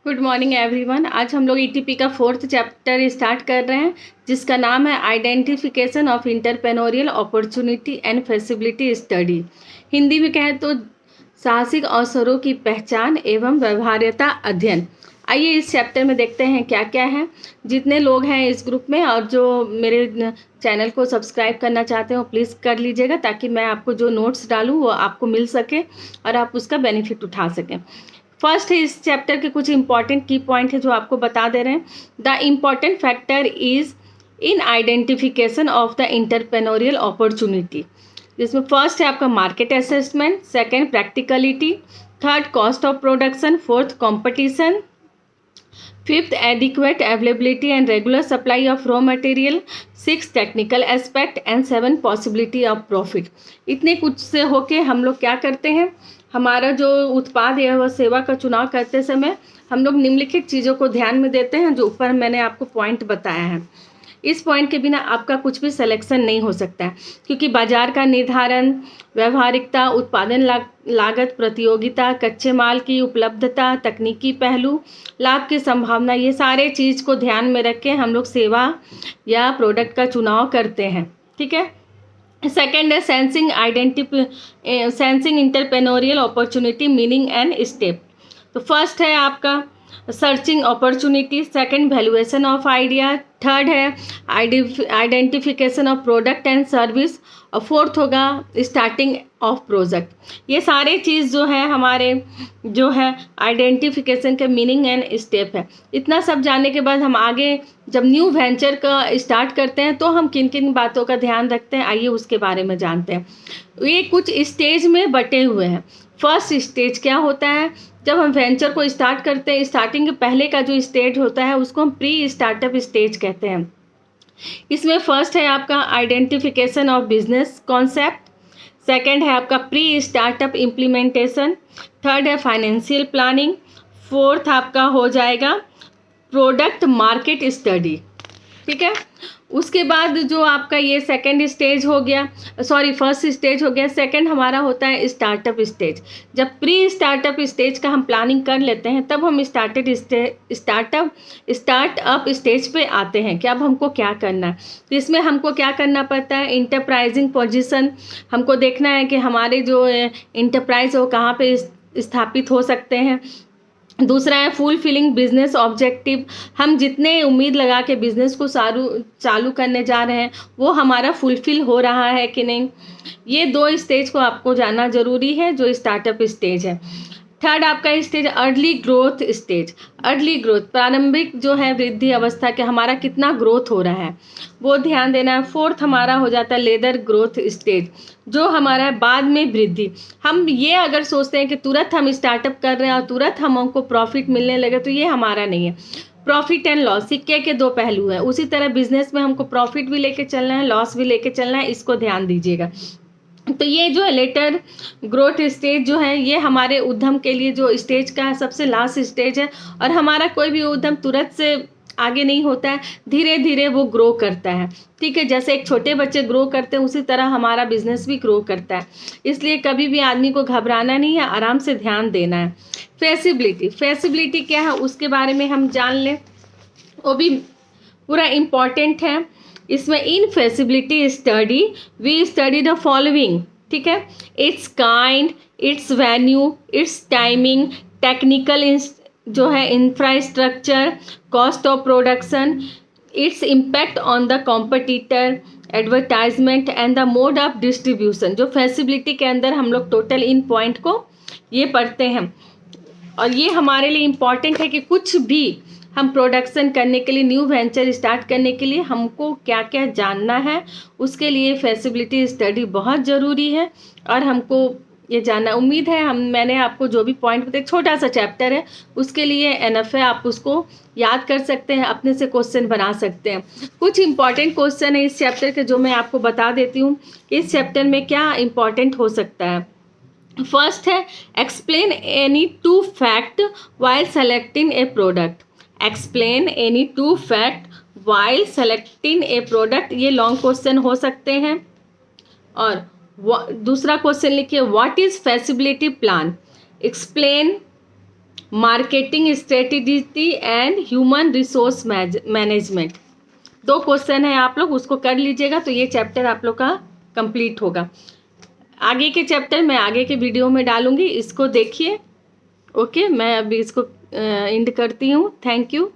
Good morning everyone. आज हम लोग ईटीपी का 4th चैप्टर स्टार्ट कर रहे हैं जिसका नाम है identification of entrepreneurial opportunity and facility study. Hindi में कहें तो साहसिक अवसरों की पहचान एवं व्यवहार्यता अध्ययन। आइए इस चैप्टर में देखते हैं क्या क्या है। जितने लोग हैं इस ग्रुप में और जो मेरे चैनल को सब्सक्राइब करना चाहते हो प्लीज़ कर लीजिएगा ताकि मैं आपको जो नोट्स डालूँ वो आपको मिल सके और आप उसका बेनिफिट उठा सकें। फर्स्ट है इस चैप्टर के कुछ इंपॉर्टेंट की पॉइंट है जो आपको बता दे रहे हैं। The important factor is in identification of the entrepreneurial opportunity, जिसमें फर्स्ट है आपका market assessment, second practicality, third cost of production, fourth competition, fifth adequate availability and regular supply of raw material, six technical aspect and seven possibility of profit. इतने कुछ से होके हम लोग क्या करते हैं, हमारा जो उत्पाद है वह सेवा का चुनाव करते समय हम लोग निम्नलिखित चीज़ों को ध्यान में देते हैं जो ऊपर मैंने आपको पॉइंट बताया है। इस पॉइंट के बिना आपका कुछ भी सिलेक्शन नहीं हो सकता है, क्योंकि बाजार का निर्धारण, व्यवहारिकता, उत्पादन लागत, प्रतियोगिता, कच्चे माल की उपलब्धता, तकनीकी पहलू, लाभ की संभावना, ये सारे चीज़ को ध्यान में रख के हम लोग सेवा या प्रोडक्ट का चुनाव करते हैं। ठीक है। सेकेंड है sensing entrepreneurial opportunity meaning and step. तो फर्स्ट है आपका searching opportunity, second valuation of idea, third है identification of product and service और फोर्थ होगा स्टार्टिंग ऑफ प्रोजेक्ट। ये सारे चीज़ जो है हमारे जो है आइडेंटिफिकेशन के मीनिंग एंड स्टेप है। इतना सब जानने के बाद हम आगे जब न्यू वेंचर का स्टार्ट करते हैं तो हम किन किन बातों का ध्यान रखते हैं, आइए उसके बारे में जानते हैं। ये कुछ स्टेज में बटे हुए हैं। फर्स्ट स्टेज क्या होता है, जब हम वेंचर को स्टार्ट करते हैं स्टार्टिंग के पहले का जो स्टेज होता है उसको हम प्री स्टार्टअप स्टेज कहते हैं। इसमें फर्स्ट है आपका identification of business concept, second है आपका प्री स्टार्टअप इम्प्लीमेंटेशन, थर्ड है फाइनेंशियल प्लानिंग, फोर्थ आपका हो जाएगा प्रोडक्ट मार्केट स्टडी। ठीक है। उसके बाद जो आपका ये सेकंड स्टेज हो गया, फर्स्ट स्टेज हो गया, सेकंड हमारा होता है स्टार्टअप स्टेज। जब प्री स्टार्टअप स्टेज का हम प्लानिंग कर लेते हैं तब हम स्टार्टअप स्टेज पे आते हैं कि अब हमको क्या करना है। तो इसमें हमको क्या करना पड़ता है, इंटरप्राइजिंग पोजीशन, हमको देखना है कि हमारे जो इंटरप्राइज हो कहाँ पे स्थापित हो सकते हैं। दूसरा है फुलफिलिंग बिजनेस ऑब्जेक्टिव, हम जितने उम्मीद लगा के बिजनेस को चालू करने जा रहे हैं वो हमारा फुलफिल हो रहा है कि नहीं। ये दो स्टेज को आपको जानना जरूरी है जो स्टार्टअप स्टेज है। थर्ड आपका stage early growth stage. Early growth प्रारंभिक जो है वृद्धि अवस्था के हमारा कितना ग्रोथ हो रहा है वो ध्यान देना है। फोर्थ हमारा हो जाता है लेदर ग्रोथ स्टेज, जो हमारा बाद में वृद्धि। हम ये अगर सोचते हैं कि तुरंत हम स्टार्टअप कर रहे हैं और तुरंत हमको प्रॉफिट मिलने लगे तो ये हमारा नहीं है। प्रॉफिट एंड लॉस सिक्के के दो पहलू हैं, उसी तरह बिजनेस में हमको प्रॉफिट भी लेके चलना है, लॉस भी लेके चलना है, इसको ध्यान दीजिएगा। तो ये जो है लेटर ग्रोथ स्टेज जो है ये हमारे उद्यम के लिए जो स्टेज का है सबसे लास्ट स्टेज है। और हमारा कोई भी उद्यम तुरंत से आगे नहीं होता है, धीरे धीरे वो ग्रो करता है। ठीक है। जैसे एक छोटे बच्चे ग्रो करते हैं उसी तरह हमारा बिजनेस भी ग्रो करता है। इसलिए कभी भी आदमी को घबराना नहीं है, आराम से ध्यान देना है। फैसिबिलिटी क्या है उसके बारे में हम जान लें, वो भी पूरा इम्पॉर्टेंट है। इसमें in feasibility study we study the following. ठीक है। It's kind, it's venue, it's timing, technical जो है infrastructure, cost of production, it's impact on the competitor, advertisement and the mode of distribution. जो फैसिबिलिटी के अंदर हम लोग टोटल इन point को ये पढ़ते हैं और ये हमारे लिए इम्पॉर्टेंट है कि कुछ भी हम प्रोडक्शन करने के लिए, न्यू वेंचर स्टार्ट करने के लिए हमको क्या क्या जानना है, उसके लिए फैसिबिलिटी स्टडी बहुत ज़रूरी है और हमको ये जानना। उम्मीद है मैंने आपको जो भी पॉइंट बताया, छोटा सा चैप्टर है उसके लिए एनफ है, आप उसको याद कर सकते हैं, अपने से क्वेश्चन बना सकते हैं। कुछ इंपॉर्टेंट क्वेश्चन है इस चैप्टर के जो मैं आपको बता देती हूँ कि इस चैप्टर में क्या इंपॉर्टेंट हो सकता है। फर्स्ट है explain any two fact while selecting a product. Explain any two fact while selecting a product, ये लॉन्ग क्वेश्चन हो सकते हैं। और दूसरा क्वेश्चन लिखिए what is feasibility plan. Explain marketing strategy and human resource management. 2 question है, आप लोग उसको कर लीजिएगा तो ये चैप्टर आप लोग का कंप्लीट होगा। आगे के चैप्टर मैं आगे के वीडियो में डालूंगी, इसको देखिए। ओके, मैं अभी इसको एंड करती हूँ। Thank you.